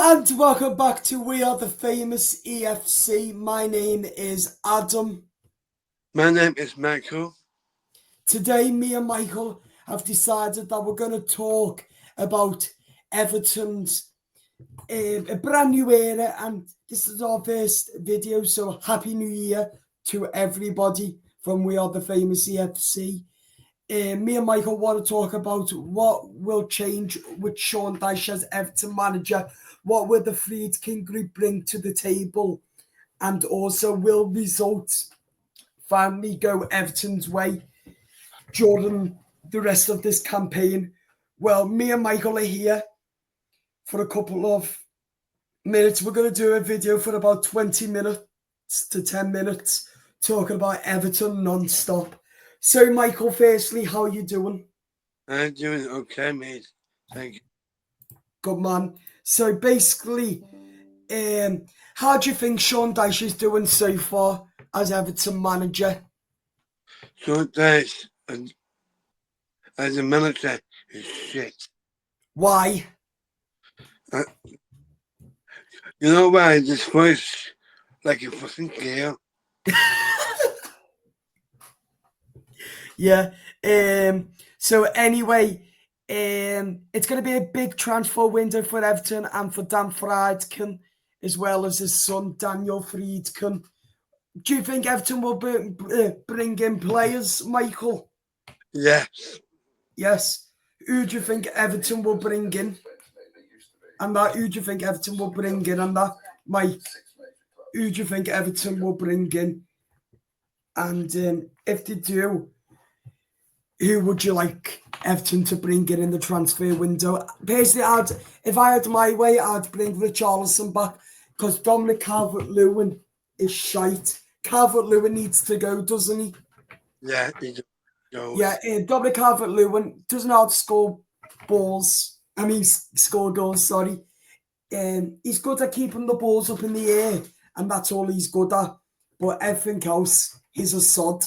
And welcome back to We Are the Famous EFC. My name is Adam. My name is Michael. Today, me and Michael have decided that we're going to talk about Everton's a brand new era, and this is our first video. So, Happy New Year to everybody from We Are the Famous EFC. Me and Michael want to talk about what will change with Sean Dyche as Everton manager. What will the Friedkins group bring to the table? And also, will results finally go Everton's way during the rest of this campaign? Well, me and Michael are here for a couple of minutes. We're going to do a video for about 20 minutes to 10 minutes talking about Everton non-stop. So, Michael, firstly, how are you doing? I'm doing okay, mate. Thank you. Good man. So basically, how do you think Sean Dyche is doing so far as Everton manager? Sean Dyche as a manager is shit. Why? You know why? This voice like a fucking girl. Yeah. So anyway, it's going to be a big transfer window for Everton and for Dan Friedkins, as well as his son Daniel Friedkins. Do you think Everton will bring in players, Michael? Yes. Yes. Who do you think Everton will bring in? And that, who do you think Everton will bring in? And that, Mike, who do you think Everton will bring in? And if they do, who would you like Everton to bring in the transfer window? Personally, if I had my way, I'd bring Richarlison back because Dominic Calvert-Lewin is shite. Calvert-Lewin needs to go, doesn't he? Yeah, he goes. Yeah, Dominic Calvert-Lewin doesn't know how to score balls. I mean, score goals, sorry. He's good at keeping the balls up in the air, and that's all he's good at. But everything else, he's a sod.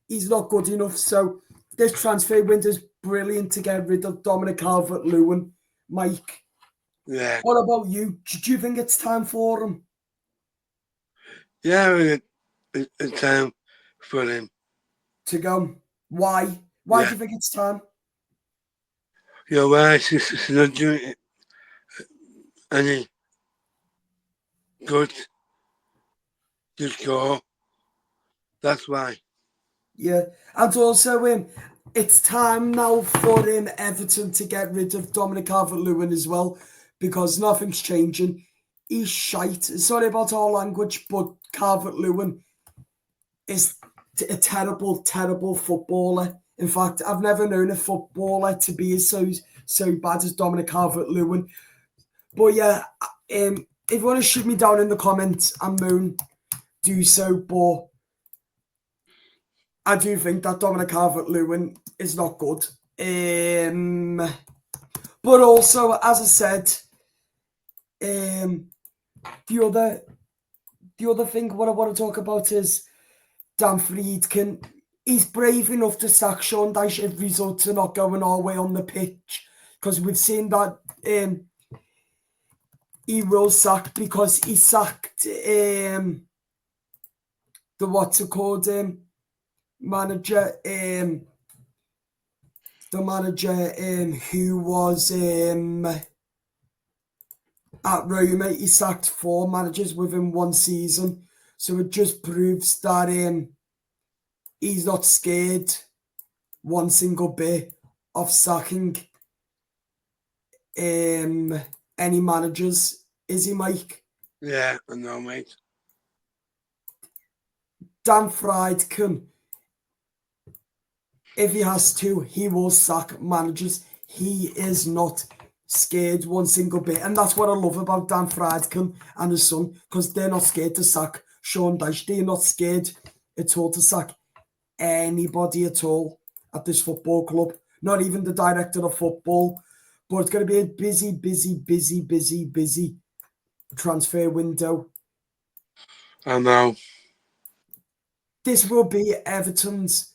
He's not good enough. So this transfer window is brilliant to get rid of Dominic Calvert-Lewin. Mike, Yeah. what about you? Do you think it's time for him? Yeah, it's time for him to go. Why? Why do you think it's time? You're right. She's not doing any good. Just go. That's why. Yeah, and also it's time now for Everton to get rid of Dominic Calvert-Lewin as well, because nothing's changing. He's shite. Sorry about our language, but Calvert-Lewin is a terrible, terrible footballer. In fact, I've never known a footballer to be so bad as Dominic Calvert-Lewin. But yeah, if you want to shoot me down in the comments and moan, do so. But I do think that Dominic Calvert-Lewin is not good. But also, as I said, the other thing what I want to talk about is Dan Friedkin. He's brave enough to sack Sean Dyche if results are not going our way on the pitch, because we've seen that he will sack, because he sacked the what's it called manager, the manager who was at Roma. He sacked 4 managers within 1 season, so it just proves that he's not scared one single bit of sacking any managers, is he, Mike? Yeah, I know, mate. Dan Friedkin, if he has to, he will sack managers. He is not scared one single bit. And that's what I love about Dan Friedkin and his son, because they're not scared to sack Sean Dyche. They're not scared at all to sack anybody at all at this football club. Not even the director of football. But it's going to be a busy transfer window. I know. This will be Everton's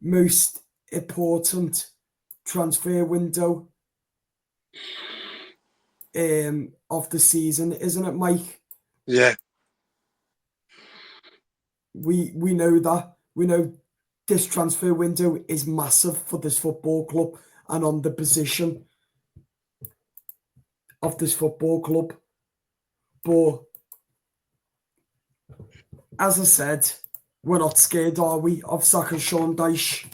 most important transfer window. of the season, isn't it, Mike? Yeah. We know that. We know this transfer window is massive for this football club and on the position of this football club. But as I said, we're not scared, are we, of sacking Sean Dyche?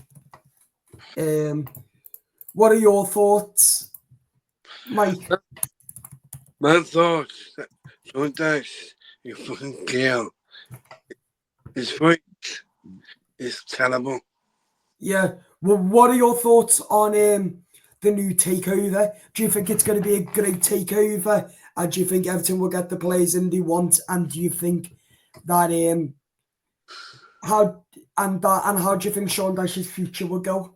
What are your thoughts, Mike? My thoughts that sometimes you fucking kill. His voice is terrible. Yeah. Well, what are your thoughts on the new takeover? Do you think it's going to be a great takeover? And do you think Everton will get the players in they want? And do you think that how do you think Sean Dyche's future will go?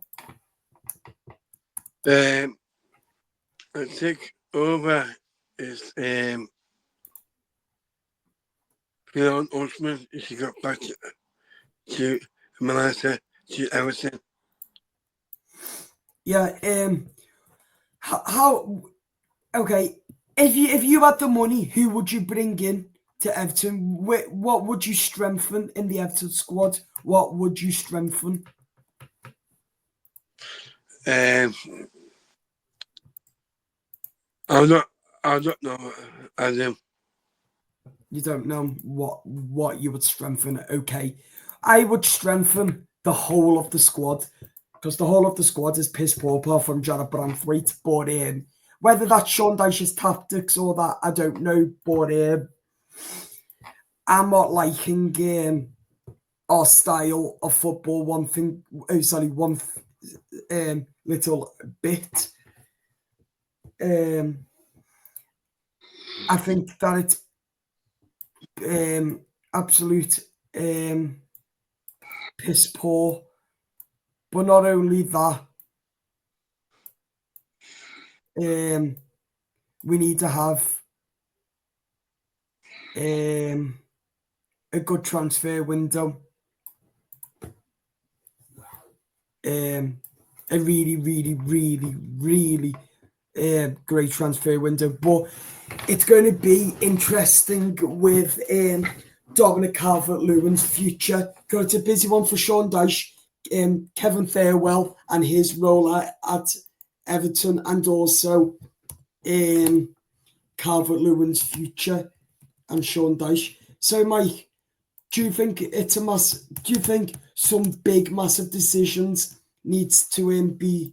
I think over is Leon Osman if he got back to Malaysia to Everton. Yeah. How? Okay. If you had the money, who would you bring in to Everton? What would you strengthen in the Everton squad? What would you strengthen? I don't know. As You don't know what you would strengthen. Okay. I would strengthen the whole of the squad because the whole of the squad is piss poor apart from Jared Branthwaite. But whether that's Sean Dyche's tactics or that, I don't know. But I'm not liking our style of football. One little bit. I think that it's absolute piss poor. But not only that, we need to have a good transfer window. A really, really, really, really great transfer window. But it's going to be interesting with Dominic Calvert-Lewin's future because it's a busy one for Sean Dyche, Kevin Thirlwell and his role at Everton, and also Calvert-Lewin's future and Sean Dyche. So, Mike, do you think do you think some big, massive decisions needs to be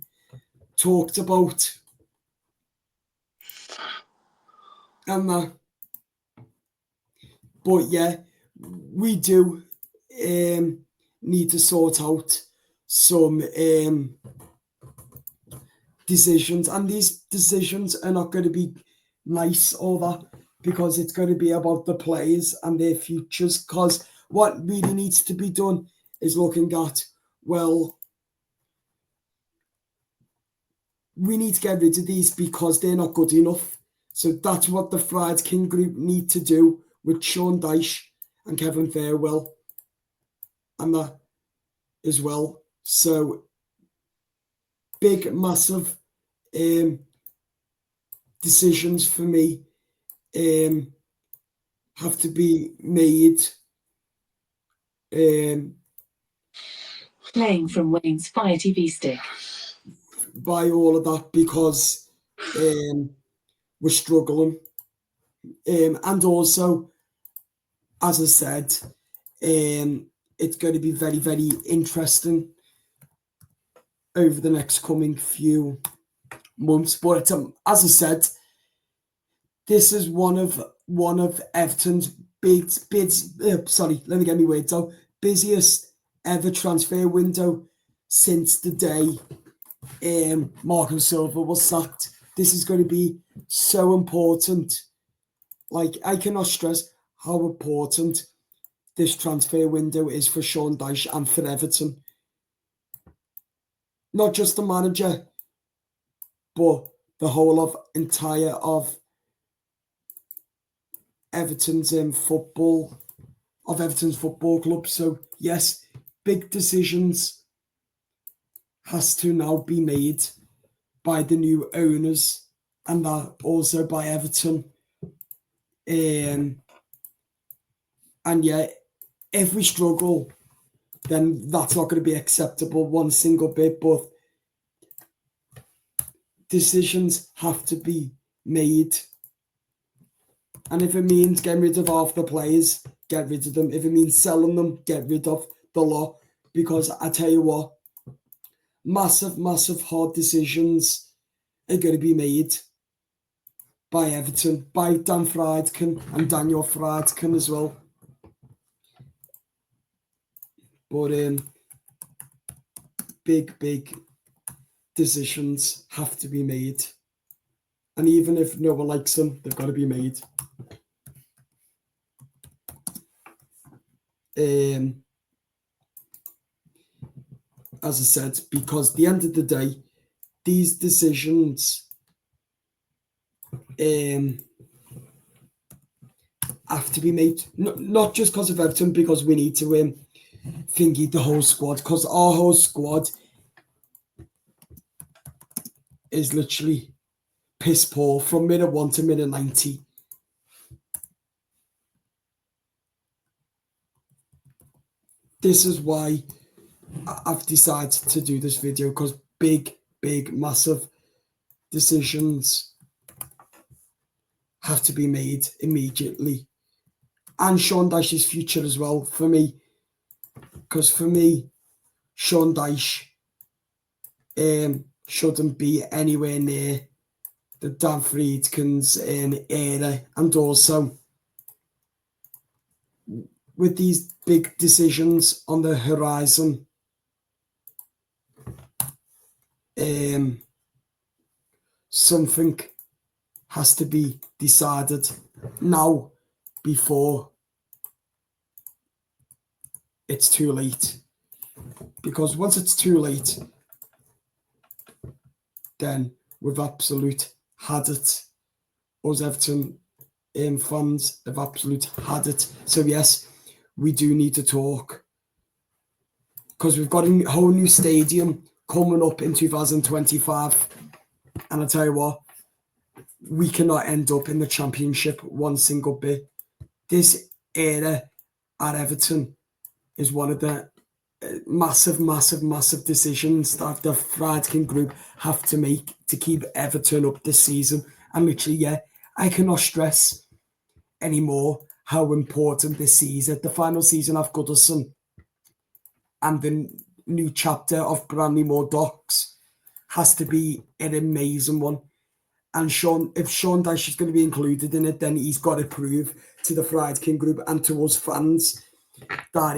talked about? And that, but yeah, we do need to sort out some decisions, and these decisions are not going to be nice or that because it's going to be about the players and their futures. Because what really needs to be done is looking at, well, we need to get rid of these because they're not good enough. So that's what the Friedkins group need to do with Sean Dyche and Kevin Thirlwell and that as well. So big, massive decisions for me have to be made. Playing from Wayne's Fire TV stick. By all of that because we're struggling. And also, as I said, it's going to be very, very interesting over the next coming few months. But as I said, this is one of Everton's busiest ever transfer window since the day Marco Silva was sacked. This is going to be so important. Like, I cannot stress how important this transfer window is for Sean Dyche and for Everton. Not just the manager, but the whole entire of Everton's football club. So yes, big decisions has to now be made by the new owners and that also by Everton. And yeah, if we struggle, then that's not going to be acceptable one single bit. But decisions have to be made. And if it means getting rid of half the players, get rid of them. If it means selling them, get rid of the lot. Because I tell you what, massive hard decisions are going to be made by Everton, by Dan Friedkin and Daniel Friedkin as well. But big decisions have to be made. And even if no one likes them, they've got to be made. As I said, because at the end of the day, these decisions have to be made, not just because of Everton, because we need to thingy the whole squad, because our whole squad is literally piss poor from minute 1 to minute 90. This is why I've decided to do this video, because big, massive decisions have to be made immediately. And Sean Dyche's future as well, for me. Because for me, Sean Dyche shouldn't be anywhere near the Dan Friedkins era. And also, with these big decisions on the horizon, something has to be decided now before it's too late. Because once it's too late, then we've absolute had it. Us Everton fans have absolute had it. So yes, we do need to talk. Because we've got a whole new stadium coming up in 2025. And I tell you what, we cannot end up in the Championship one single bit. This era at Everton is one of the massive decisions that the Friedkin group have to make to keep Everton up this season. And literally, yeah, I cannot stress anymore how important this season, the final season of Goodison and the new chapter of Brandymore Docks, has to be an amazing one. And if Sean Dyche is going to be included in it, then he's got to prove to the Friedkin group and to us fans that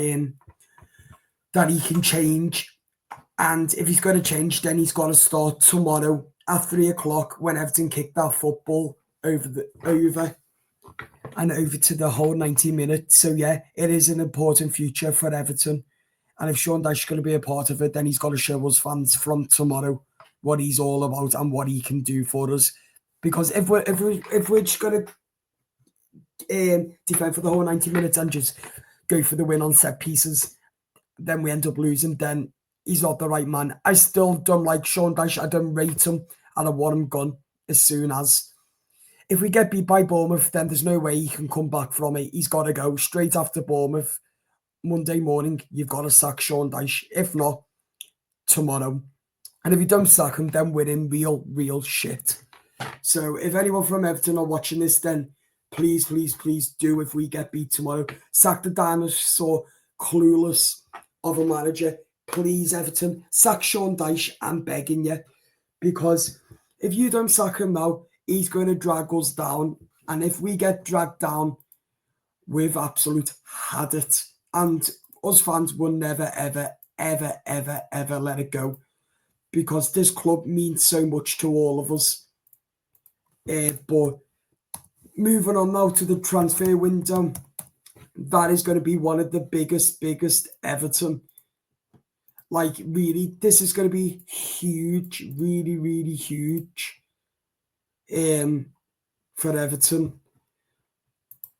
he can change. And if he's going to change, then he's got to start tomorrow at 3 o'clock when Everton kick that football over to the whole 90 minutes. So yeah, it is an important future for Everton. And if Sean Dyche is going to be a part of it, then he's got to show us fans from tomorrow what he's all about and what he can do for us. Because if we're just going to defend for the whole 90 minutes and just go for the win on set pieces, then we end up losing, then he's not the right man. I still don't like Sean Dyche. I don't rate him, and I want him gone as soon as. If we get beat by Bournemouth, then there's no way he can come back from it. He's got to go straight after Bournemouth. Monday morning, you've got to sack Sean Dyche. If not, tomorrow. And if you don't sack him, then we're in real shit. So if anyone from Everton are watching this, then please do, if we get beat tomorrow, sack the dinosaur clueless of a manager. Please, Everton, sack Sean Dyche. I'm begging you. Because if you don't sack him now, he's going to drag us down. And if we get dragged down, we've absolute had it. And us fans will never, ever let it go. Because this club means so much to all of us. But moving on now to the transfer window, that is going to be one of the biggest Everton. Like, really, this is going to be huge, really huge for Everton.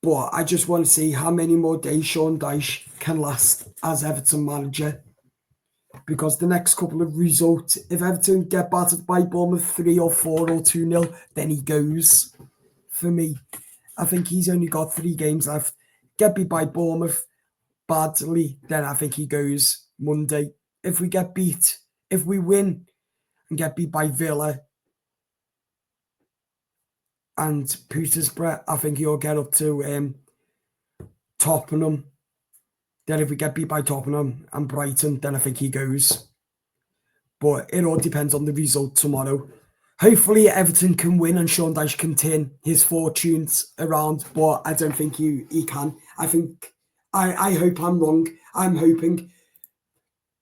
But I just want to see how many more days Sean Dyche can last as Everton manager. because the next couple of results, if Everton get battered by Bournemouth 3 or 4 or 2-0, then he goes. For me, I think he's only got 3 games left. Get beat by Bournemouth badly, then I think he goes Monday. If we win and get beat by Villa and Petersburg, I think he'll get up to Tottenham. Then if we get beat by Tottenham and Brighton, then I think he goes. But it all depends on the result tomorrow. Hopefully Everton can win and Sean Dyche can turn his fortunes around, but I don't think he can. I hope I'm wrong. I'm hoping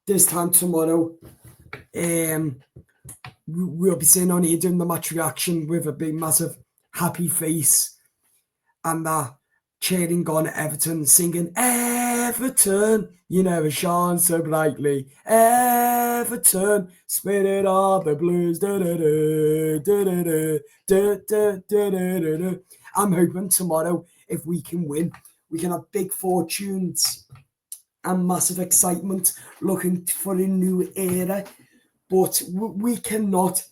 this time tomorrow we'll be sitting on here doing the match reaction with a big massive happy face and cheering on Everton, singing Everton, you never shine so brightly. Everton, spirit of the blues. Da, da, da, da, da, da, da, da. I'm hoping tomorrow, if we can win, we can have big fortunes and massive excitement, looking for a new era. But we cannot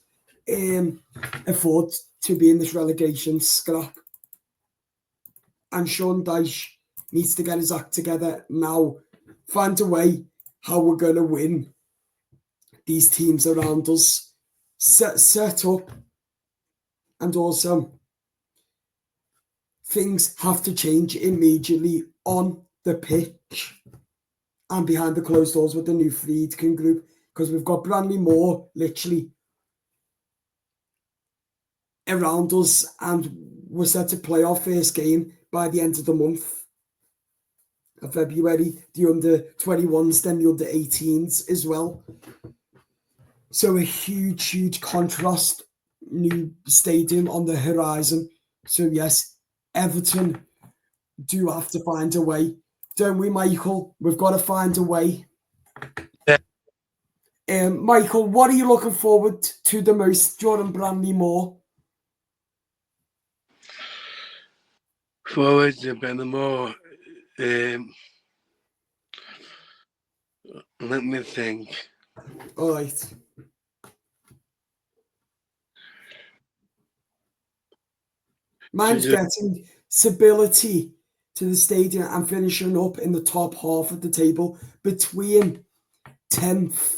afford to be in this relegation scrap. And Sean Dyche needs to get his act together now, find a way how we're going to win these teams around us, set up, and also things have to change immediately on the pitch and behind the closed doors with the new Friedkin group, because we've got Bradley Moore literally around us and we're set to play our first game by the end of the month of February, the under-21s, then the under-18s as well. So a huge contrast, new stadium on the horizon. So yes, Everton do have to find a way. Don't we, Michael? We've got to find a way. Yeah. Michael, what are you looking forward to the most, Jordan Bradley Moore? Forward to Benamore. Let me think. All right. Mine's getting stability to the stadium and finishing up in the top half of the table between 10th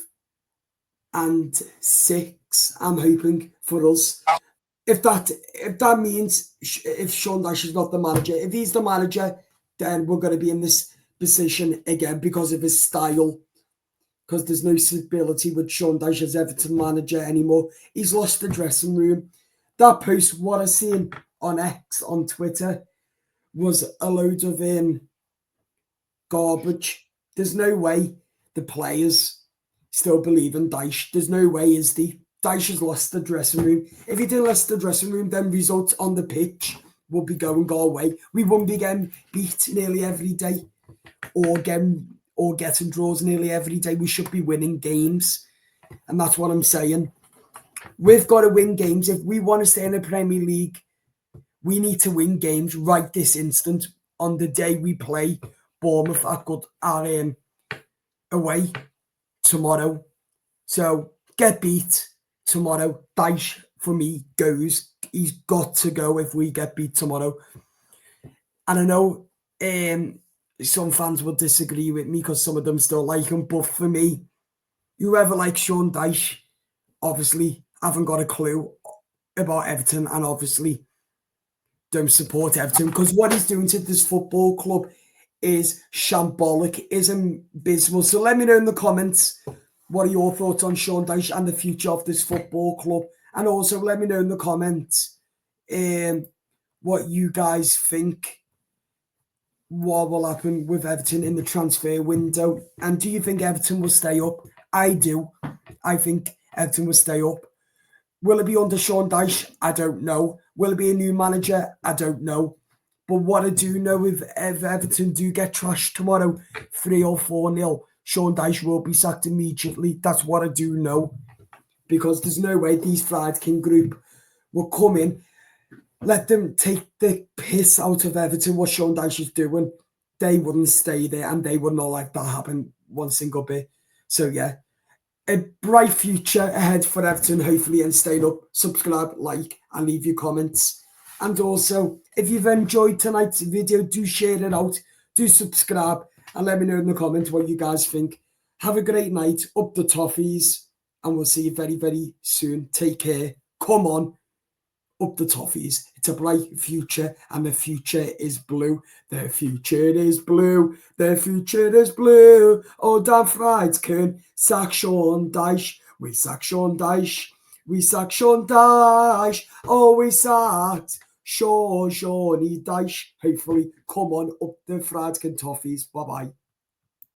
and 6th. I'm hoping for us. If that means if Sean Dyche is not the manager, if he's the manager, then we're going to be in this position again because of his style. Because there's no stability with Sean Dyche as Everton manager anymore. He's lost the dressing room. That post, what I seen on X, on Twitter, was a load of garbage. There's no way the players still believe in Dyche. There's no way Dyche has lost the dressing room. If he didn't lost the dressing room, then results on the pitch would be going our way. We wouldn't be getting beat nearly every day or getting draws nearly every day. We should be winning games. And that's what I'm saying. We've got to win games. If we want to stay in the Premier League, we need to win games right this instant on the day we play Bournemouth away tomorrow. So get beat tomorrow. Dyche, for me, goes. He's got to go if we get beat tomorrow. And I know some fans will disagree with me because some of them still like him. But for me, whoever likes Sean Dyche, obviously haven't got a clue about Everton and obviously don't support Everton, because what he's doing to this football club is shambolic, is abysmal. So let me know in the comments, what are your thoughts on Sean Dyche and the future of this football club? And also let me know in the comments what you guys think, what will happen with Everton in the transfer window. And do you think Everton will stay up? I do. I think Everton will stay up. Will it be under Sean Dyche? I don't know. Will it be a new manager? I don't know. But what I do know, if Everton do get trashed tomorrow, 3 or 4-0, Sean Dyche will be sacked immediately. That's what I do know. Because there's no way these Friedkin group will come in, let them take the piss out of Everton, what Sean Dyche is doing. They wouldn't stay there and they would not like that happen one single bit. So, yeah. a bright future ahead for Everton, hopefully, and stay up, subscribe, like, and leave your comments. And also, if you've enjoyed tonight's video, do share it out, do subscribe, and let me know in the comments what you guys think. Have a great night, up the toffees, and we'll see you very, very soon. Take care. Come on, up the toffees. It's a bright future, and the future is blue. The future is blue. The future is blue. Oh, Dan Friedkins, sack Sean Dyche. We sack Sean Dyche. We sack Sean Dyche. Oh, we sacked Shawnee Dyche. Hopefully, come on up the Friedkins toffees. Bye-bye.